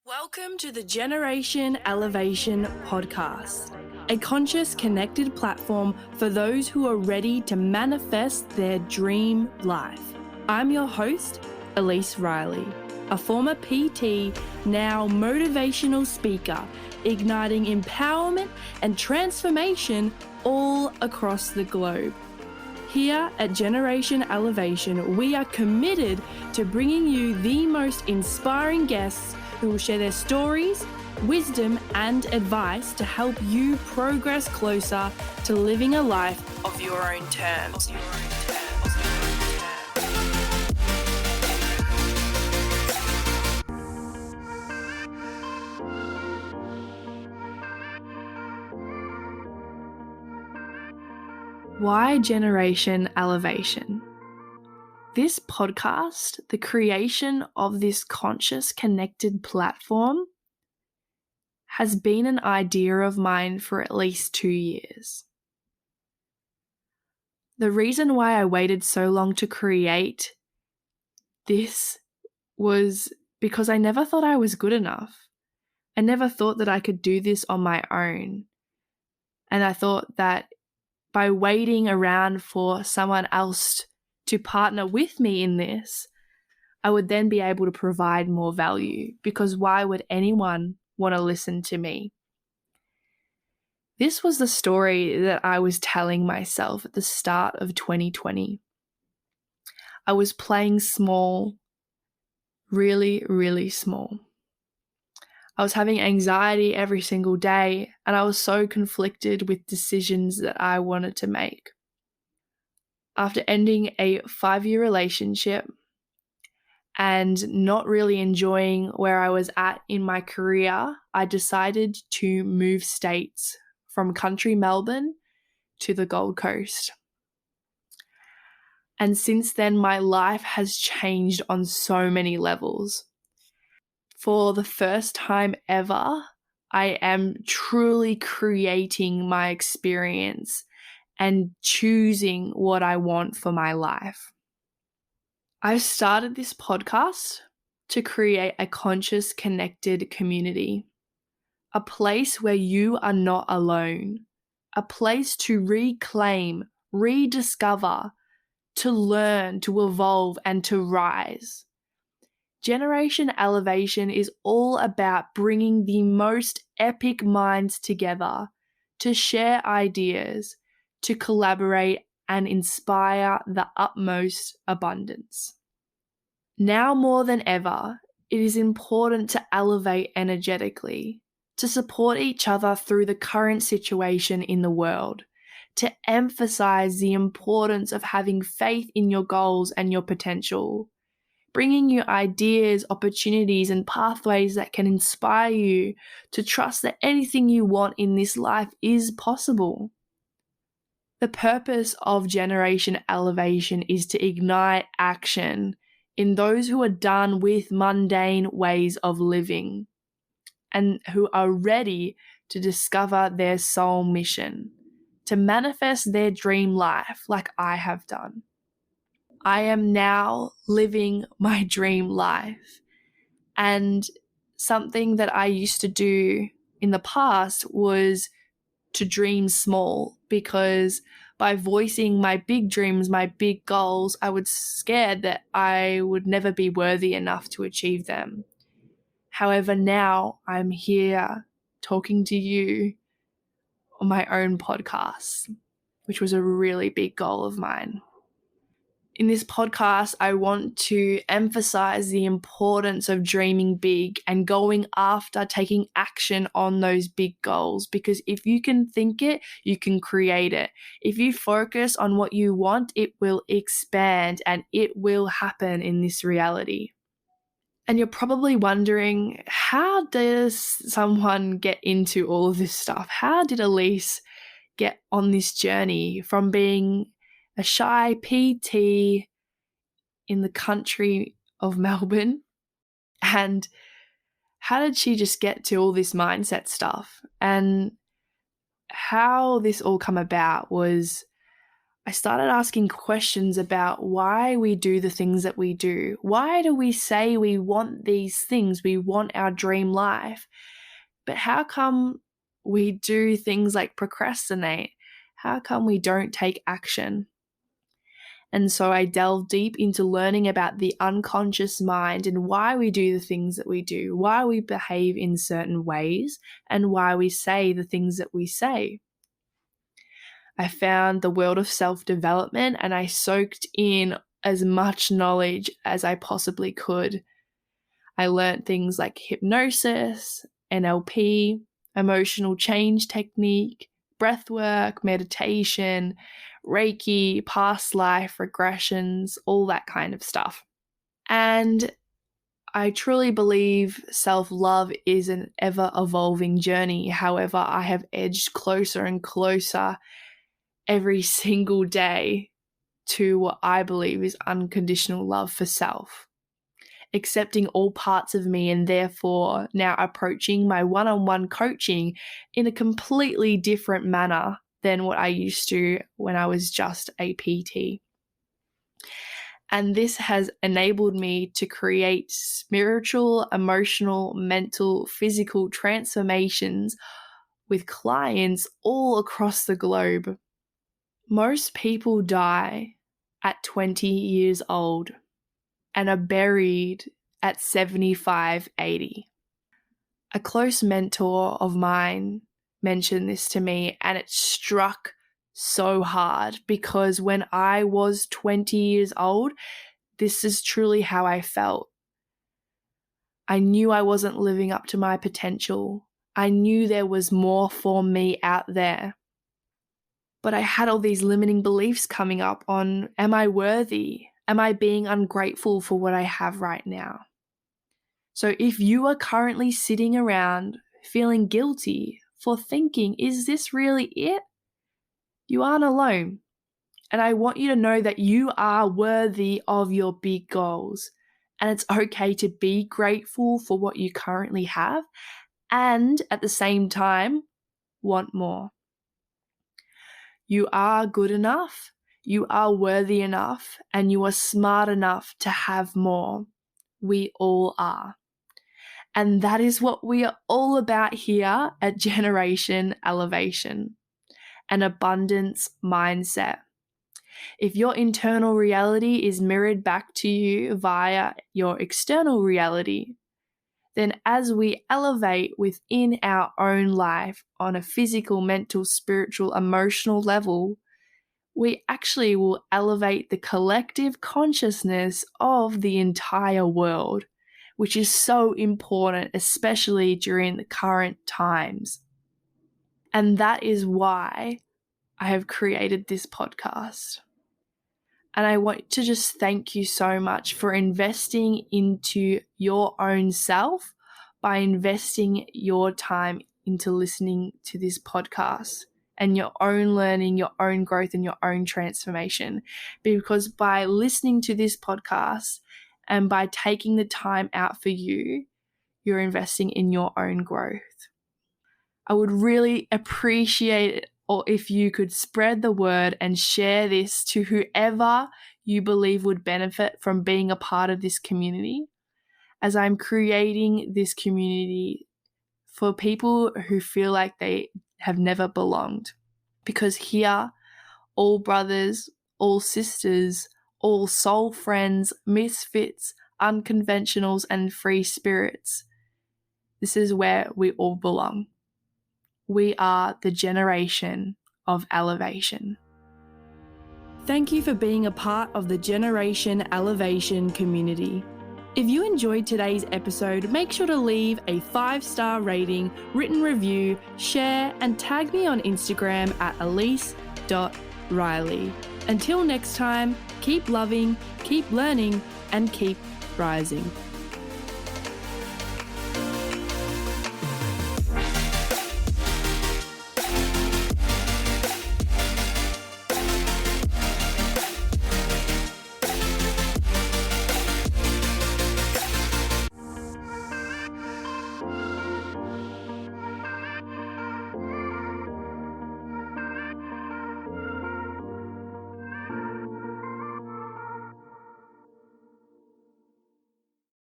Welcome to the Generation Elevation podcast, a conscious, connected platform for those who are ready to manifest their dream life. I'm your host, Elise Riley, a former PT, now motivational speaker, igniting empowerment and transformation all across the globe. Here at Generation Elevation, we are committed to bringing you the most inspiring guests who will share their stories, wisdom, and advice to help you progress closer to living a life of your own terms. Why Generation Elevation? This podcast, the creation of this conscious connected platform, has been an idea of mine for at least 2 years. The reason why I waited so long to create this was because I never thought I was good enough. I never thought that I could do this on my own. And I thought that by waiting around for someone else to partner with me in this, I would then be able to provide more value, because why would anyone want to listen to me? This was the story that I was telling myself at the start of 2020. I was playing small, really, really small. I was having anxiety every single day, and I was so conflicted with decisions that I wanted to make. After ending a 5-year relationship and not really enjoying where I was at in my career, I decided to move states from country Melbourne to the Gold Coast. And since then, my life has changed on so many levels. For the first time ever, I am truly creating my experience and choosing what I want for my life. I started this podcast to create a conscious, connected community, a place where you are not alone, a place to reclaim, rediscover, to learn, to evolve, and to rise. Generation Elevation is all about bringing the most epic minds together to share ideas, to collaborate and inspire the utmost abundance. Now more than ever, it is important to elevate energetically, to support each other through the current situation in the world, to emphasize the importance of having faith in your goals and your potential, bringing you ideas, opportunities, and pathways that can inspire you to trust that anything you want in this life is possible. The purpose of Generation Elevation is to ignite action in those who are done with mundane ways of living and who are ready to discover their soul mission, to manifest their dream life like I have done. I am now living my dream life, and something that I used to do in the past was to dream small, because by voicing my big dreams, my big goals, I was scared that I would never be worthy enough to achieve them. However, now I'm here talking to you on my own podcast, which was a really big goal of mine. In this podcast, I want to emphasize the importance of dreaming big and going after taking action on those big goals, because if you can think it, you can create it. If you focus on what you want, it will expand and it will happen in this reality. And you're probably wondering, how does someone get into all of this stuff? How did Elise get on this journey from being a shy PT in the country of Melbourne? And how did she just get to all this mindset stuff? And how this all come about was, I started asking questions about why we do the things that we do. Why do we say we want these things? We want our dream life. But how come we do things like procrastinate? How come we don't take action? And so I delved deep into learning about the unconscious mind and why we do the things that we do, why we behave in certain ways, and why we say the things that we say. I found the world of self-development and I soaked in as much knowledge as I possibly could. I learned things like hypnosis, NLP, emotional change technique, breathwork, meditation, Reiki, past life regressions, all that kind of stuff. And I truly believe self-love is an ever-evolving journey. However, I have edged closer and closer every single day to what I believe is unconditional love for self, accepting all parts of me, and therefore now approaching my one-on-one coaching in a completely different manner than what I used to when I was just a PT. And this has enabled me to create spiritual, emotional, mental, physical transformations with clients all across the globe. Most people die at 20 years old and are buried at 75, 80. A close mentor of mine mentioned this to me, and it struck so hard because when I was 20 years old, this is truly how I felt. I knew I wasn't living up to my potential. I knew there was more for me out there. But I had all these limiting beliefs coming up on, am I worthy? Am I being ungrateful for what I have right now? So if you are currently sitting around feeling guilty for thinking, is this really it? You aren't alone. And I want you to know that you are worthy of your big goals. And it's okay to be grateful for what you currently have and at the same time, want more. You are good enough, you are worthy enough, and you are smart enough to have more. We all are. And that is what we are all about here at Generation Elevation, an abundance mindset. If your internal reality is mirrored back to you via your external reality, then as we elevate within our own life on a physical, mental, spiritual, emotional level, we actually will elevate the collective consciousness of the entire world, which is so important, especially during the current times. And that is why I have created this podcast. And I want to just thank you so much for investing into your own self by investing your time into listening to this podcast and your own learning, your own growth, and your own transformation. Because by listening to this podcast and by taking the time out for you, you're investing in your own growth. I would really appreciate it or if you could spread the word and share this to whoever you believe would benefit from being a part of this community, as I'm creating this community for people who feel like they have never belonged. Because here, all brothers, all sisters, all soul friends, misfits, unconventionals, and free spirits, this is where we all belong. We are the generation of elevation. Thank you for being a part of the Generation Elevation community. If you enjoyed today's episode, make sure to leave a 5-star rating, written review, share, and tag me on Instagram at elise.riley. Until next time, keep loving, keep learning, and keep rising.